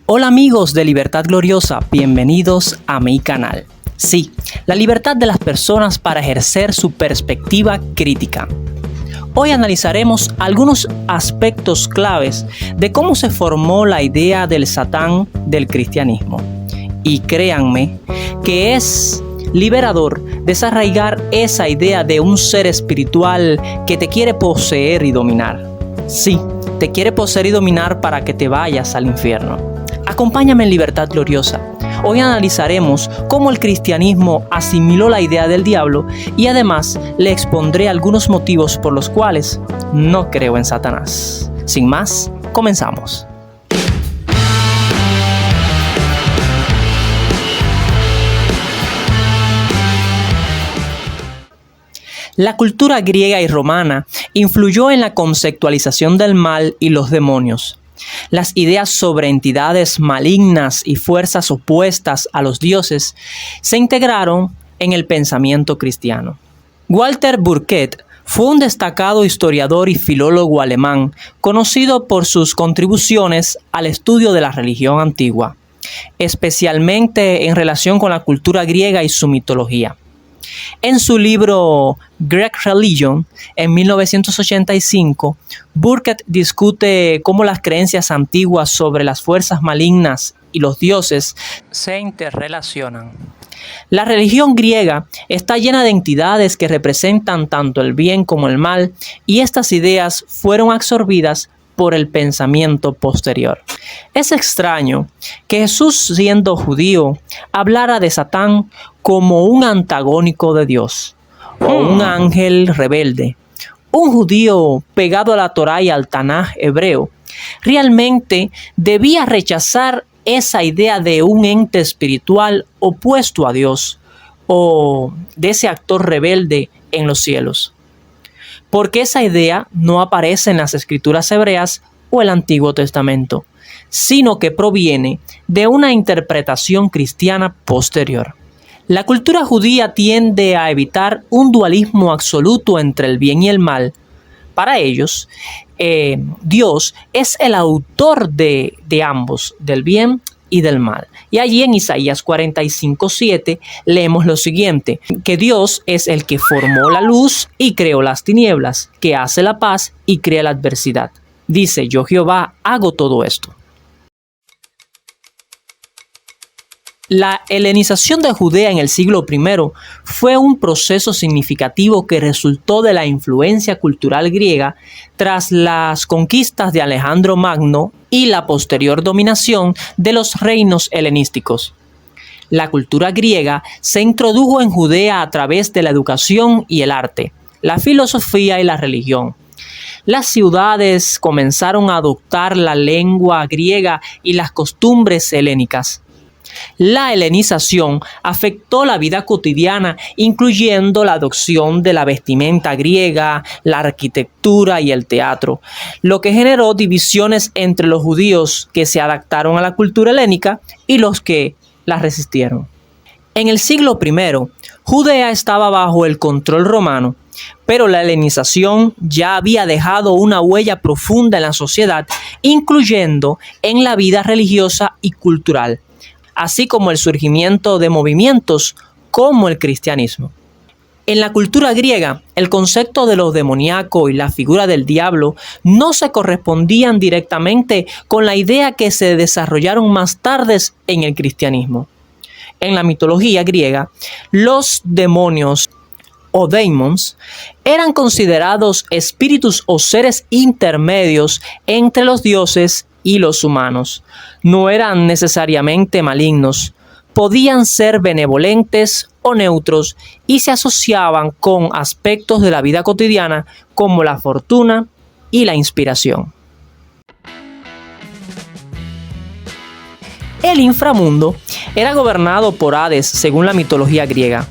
Hola amigos de Libertad Gloriosa, bienvenidos a mi canal. Sí, la libertad de las personas para ejercer su perspectiva crítica. Hoy analizaremos algunos aspectos claves de cómo se formó la idea del Satán del cristianismo. Y créanme que es liberador desarraigar esa idea de un ser espiritual que te quiere poseer y dominar. Sí, te quiere poseer y dominar para que te vayas al infierno. Acompáñame en Libertad Gloriosa. Hoy analizaremos cómo el cristianismo asimiló la idea del diablo y además le expondré algunos motivos por los cuales no creo en Satanás. Sin más, comenzamos. La cultura griega y romana influyó en la conceptualización del mal y los demonios. Las ideas sobre entidades malignas y fuerzas opuestas a los dioses se integraron en el pensamiento cristiano. Walter Burkert fue un destacado historiador y filólogo alemán, conocido por sus contribuciones al estudio de la religión antigua, especialmente en relación con la cultura griega y su mitología. En su libro Greek Religion, en 1985, Burkert discute cómo las creencias antiguas sobre las fuerzas malignas y los dioses se interrelacionan. La religión griega está llena de entidades que representan tanto el bien como el mal, y estas ideas fueron absorbidas por el pensamiento posterior. Es extraño que Jesús, siendo judío, hablara de Satán como un antagónico de Dios o un ángel rebelde. Un judío pegado a la Torá y al Tanaj hebreo realmente debía rechazar esa idea de un ente espiritual opuesto a Dios o de ese actor rebelde en los cielos, porque esa idea no aparece en las escrituras hebreas o el Antiguo Testamento, sino que proviene de una interpretación cristiana posterior. La cultura judía tiende a evitar un dualismo absoluto entre el bien y el mal. Para ellos, Dios es el autor de ambos, del bien y del mal. Y allí en Isaías 45:7 leemos lo siguiente: que Dios es el que formó la luz y creó las tinieblas, que hace la paz y crea la adversidad. Dice: yo Jehová hago todo esto. La helenización de Judea en el siglo I fue un proceso significativo que resultó de la influencia cultural griega tras las conquistas de Alejandro Magno y la posterior dominación de los reinos helenísticos. La cultura griega se introdujo en Judea a través de la educación y el arte, la filosofía y la religión. Las ciudades comenzaron a adoptar la lengua griega y las costumbres helénicas. La helenización afectó la vida cotidiana, incluyendo la adopción de la vestimenta griega, la arquitectura y el teatro, lo que generó divisiones entre los judíos que se adaptaron a la cultura helénica y los que la resistieron. En el siglo I, Judea estaba bajo el control romano, pero la helenización ya había dejado una huella profunda en la sociedad, incluyendo en la vida religiosa y cultural, así como el surgimiento de movimientos como el cristianismo. En la cultura griega, el concepto de lo demoníaco y la figura del diablo no se correspondían directamente con la idea que se desarrollaron más tarde en el cristianismo. En la mitología griega, los demonios o daemons eran considerados espíritus o seres intermedios entre los dioses y los humanos. No eran necesariamente malignos, podían ser benevolentes o neutros y se asociaban con aspectos de la vida cotidiana como la fortuna y la inspiración. El inframundo era gobernado por Hades según la mitología griega.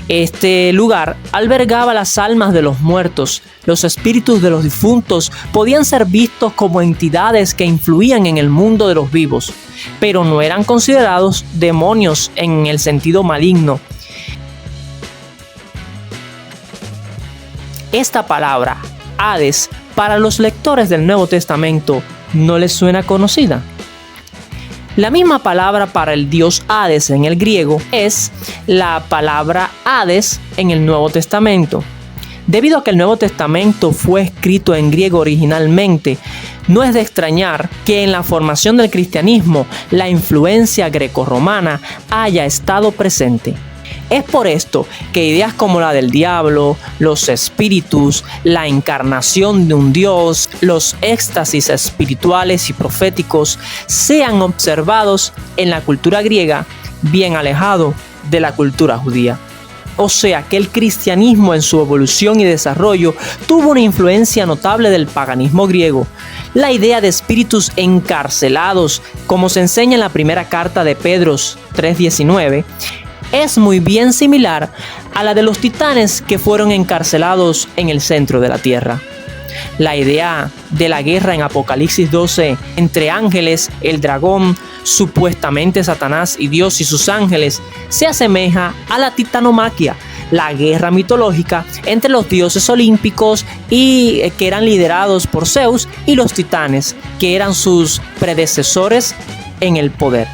Este lugar albergaba las almas de los muertos. Los espíritus de los difuntos podían ser vistos como entidades que influían en el mundo de los vivos, pero no eran considerados demonios en el sentido maligno. Esta palabra, Hades, para los lectores del Nuevo Testamento, ¿no les suena conocida? La misma palabra para el dios Hades en el griego es la palabra Hades en el Nuevo Testamento. Debido a que el Nuevo Testamento fue escrito en griego originalmente, no es de extrañar que en la formación del cristianismo la influencia grecorromana haya estado presente. Es por esto que ideas como la del diablo, los espíritus, la encarnación de un dios, los éxtasis espirituales y proféticos sean observados en la cultura griega, bien alejado de la cultura judía. O sea que el cristianismo en su evolución y desarrollo tuvo una influencia notable del paganismo griego. La idea de espíritus encarcelados, como se enseña en la primera carta de Pedro 3:19, es muy bien similar a la de los titanes que fueron encarcelados en el centro de la tierra. La idea de la guerra en Apocalipsis 12 entre ángeles, el dragón, supuestamente Satanás y Dios y sus ángeles, se asemeja a la titanomaquia, la guerra mitológica entre los dioses olímpicos y que eran liderados por Zeus, y los titanes, que eran sus predecesores en el poder.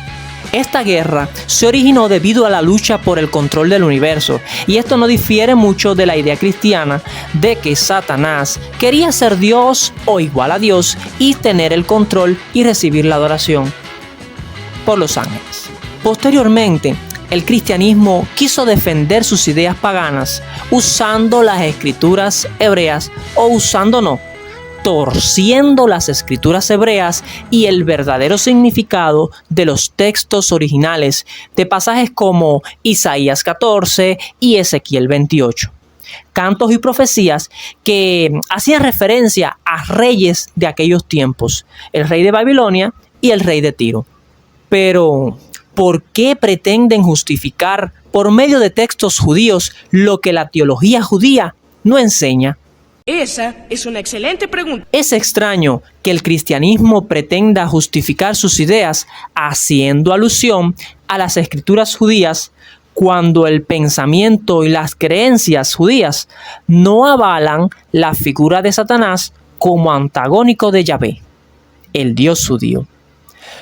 Esta guerra se originó debido a la lucha por el control del universo, y esto no difiere mucho de la idea cristiana de que Satanás quería ser Dios o igual a Dios y tener el control y recibir la adoración por los ángeles. Posteriormente, el cristianismo quiso defender sus ideas paganas usando las escrituras hebreas torciendo las escrituras hebreas y el verdadero significado de los textos originales de pasajes como Isaías 14 y Ezequiel 28. Cantos y profecías que hacían referencia a reyes de aquellos tiempos, el rey de Babilonia y el rey de Tiro. Pero, ¿por qué pretenden justificar por medio de textos judíos lo que la teología judía no enseña? Esa es una excelente pregunta. Es extraño que el cristianismo pretenda justificar sus ideas haciendo alusión a las escrituras judías cuando el pensamiento y las creencias judías no avalan la figura de Satanás como antagónico de Yahvé, el Dios judío.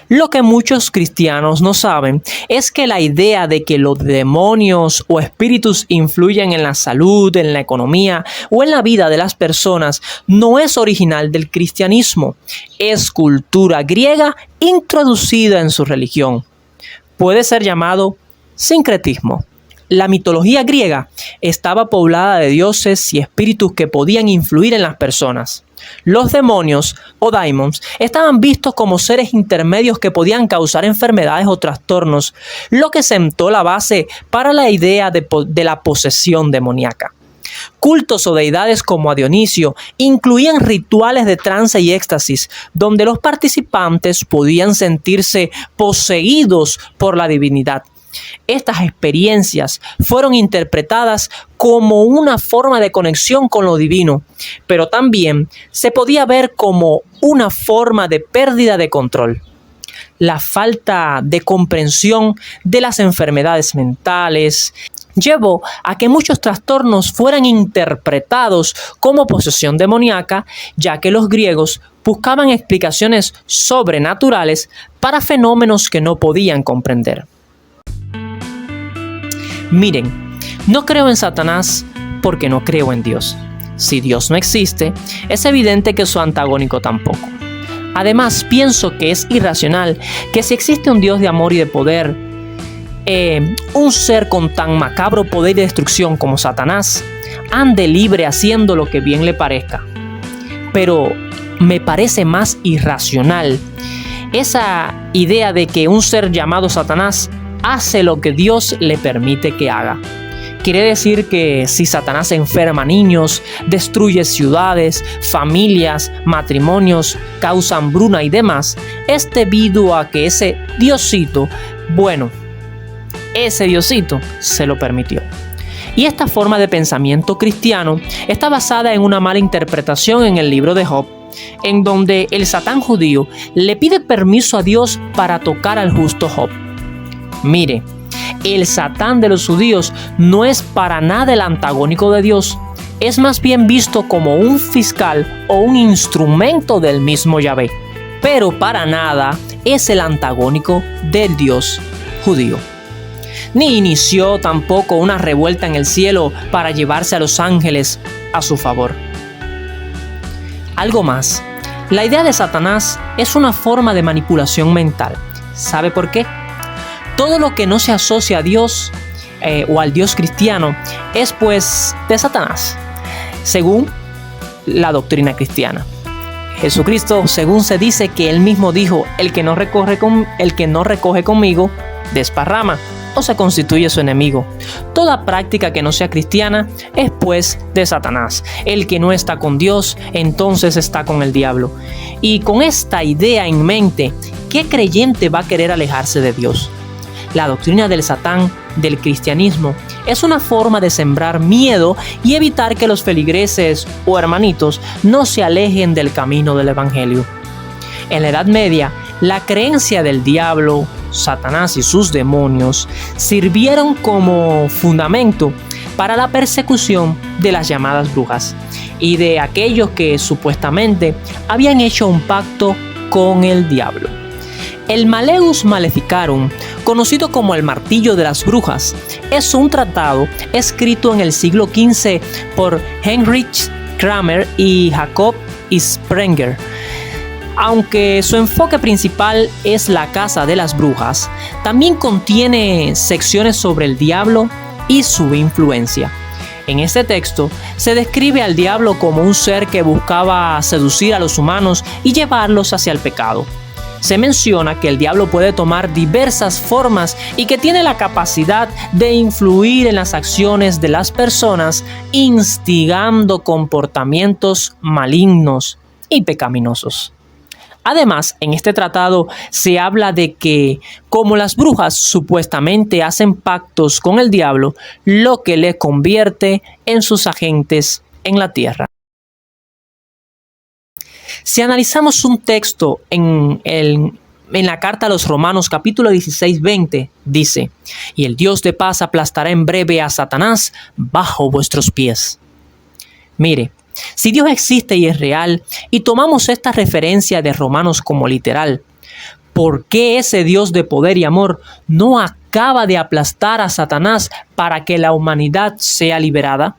Lo que muchos cristianos no saben es que la idea de que los demonios o espíritus influyen en la salud, en la economía o en la vida de las personas no es original del cristianismo. Es cultura griega introducida en su religión. Puede ser llamado sincretismo. La mitología griega estaba poblada de dioses y espíritus que podían influir en las personas. Los demonios o daimons estaban vistos como seres intermedios que podían causar enfermedades o trastornos, lo que sentó la base para la idea de la posesión demoníaca. Cultos o deidades como a Dionisio incluían rituales de trance y éxtasis, donde los participantes podían sentirse poseídos por la divinidad. Estas experiencias fueron interpretadas como una forma de conexión con lo divino, pero también se podía ver como una forma de pérdida de control. La falta de comprensión de las enfermedades mentales llevó a que muchos trastornos fueran interpretados como posesión demoníaca, ya que los griegos buscaban explicaciones sobrenaturales para fenómenos que no podían comprender. Miren, no creo en Satanás porque no creo en Dios. Si Dios no existe, es evidente que su antagónico tampoco. Además, pienso que es irracional que si existe un Dios de amor y de poder, un ser con tan macabro poder de destrucción como Satanás, ande libre haciendo lo que bien le parezca. Pero me parece más irracional esa idea de que un ser llamado Satanás hace lo que Dios le permite que haga. Quiere decir que si Satanás enferma niños, destruye ciudades, familias, matrimonios, causa hambruna y demás, es debido a que ese Diosito se lo permitió. Y esta forma de pensamiento cristiano está basada en una mala interpretación en el libro de Job, en donde el Satán judío le pide permiso a Dios para tocar al justo Job. Mire, el Satán de los judíos no es para nada el antagónico de Dios, es más bien visto como un fiscal o un instrumento del mismo Yahvé. pero para nada es el antagónico del Dios judío. Ni inició tampoco una revuelta en el cielo para llevarse a los ángeles a su favor. Algo más, la idea de Satanás es una forma de manipulación mental. ¿Sabe por qué? Todo lo que no se asocia a Dios o al Dios cristiano es pues de Satanás, según la doctrina cristiana. Jesucristo, según se dice que él mismo dijo, el que no recoge conmigo, desparrama o se constituye su enemigo. Toda práctica que no sea cristiana es pues de Satanás. El que no está con Dios, entonces está con el diablo. Y con esta idea en mente, ¿qué creyente va a querer alejarse de Dios? La doctrina del Satán, del cristianismo, es una forma de sembrar miedo y evitar que los feligreses o hermanitos no se alejen del camino del evangelio. En la Edad Media, la creencia del diablo, Satanás y sus demonios sirvieron como fundamento para la persecución de las llamadas brujas y de aquellos que supuestamente habían hecho un pacto con el diablo. El Malleus Maleficarum, conocido como el martillo de las brujas, es un tratado escrito en el siglo XV por Heinrich Kramer y Jacob Sprenger. Aunque su enfoque principal es la caza de las brujas, también contiene secciones sobre el diablo y su influencia. En este texto se describe al diablo como un ser que buscaba seducir a los humanos y llevarlos hacia el pecado. Se menciona que el diablo puede tomar diversas formas y que tiene la capacidad de influir en las acciones de las personas, instigando comportamientos malignos y pecaminosos. Además, en este tratado se habla de que, como las brujas supuestamente hacen pactos con el diablo, lo que les convierte en sus agentes en la tierra. Si analizamos un texto en la carta a los Romanos capítulo 16-20, dice: y el Dios de paz aplastará en breve a Satanás bajo vuestros pies. Mire, si Dios existe y es real, y tomamos esta referencia de Romanos como literal, ¿por qué ese Dios de poder y amor no acaba de aplastar a Satanás para que la humanidad sea liberada?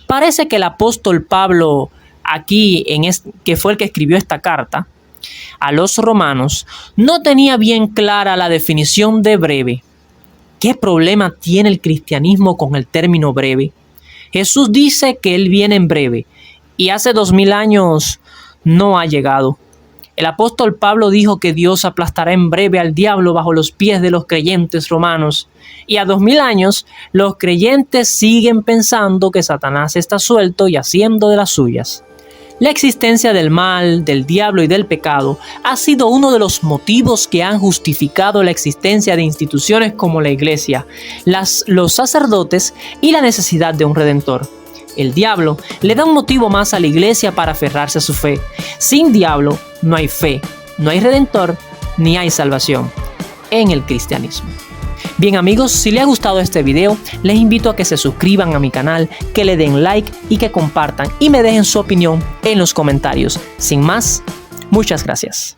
Parece que el apóstol Pablo, que fue el que escribió esta carta a los romanos, no tenía bien clara la definición de breve. ¿Qué problema tiene el cristianismo con el término breve? Jesús dice que Él viene en breve y hace 2000 años no ha llegado. El apóstol Pablo dijo que Dios aplastará en breve al diablo bajo los pies de los creyentes romanos. Y a 2000 años los creyentes siguen pensando que Satanás está suelto y haciendo de las suyas. La existencia del mal, del diablo y del pecado ha sido uno de los motivos que han justificado la existencia de instituciones como la iglesia, los sacerdotes y la necesidad de un redentor. El diablo le da un motivo más a la iglesia para aferrarse a su fe. Sin diablo no hay fe, no hay redentor, ni hay salvación en el cristianismo. Bien amigos, si les ha gustado este video, les invito a que se suscriban a mi canal, que le den like y que compartan y me dejen su opinión en los comentarios. Sin más, muchas gracias.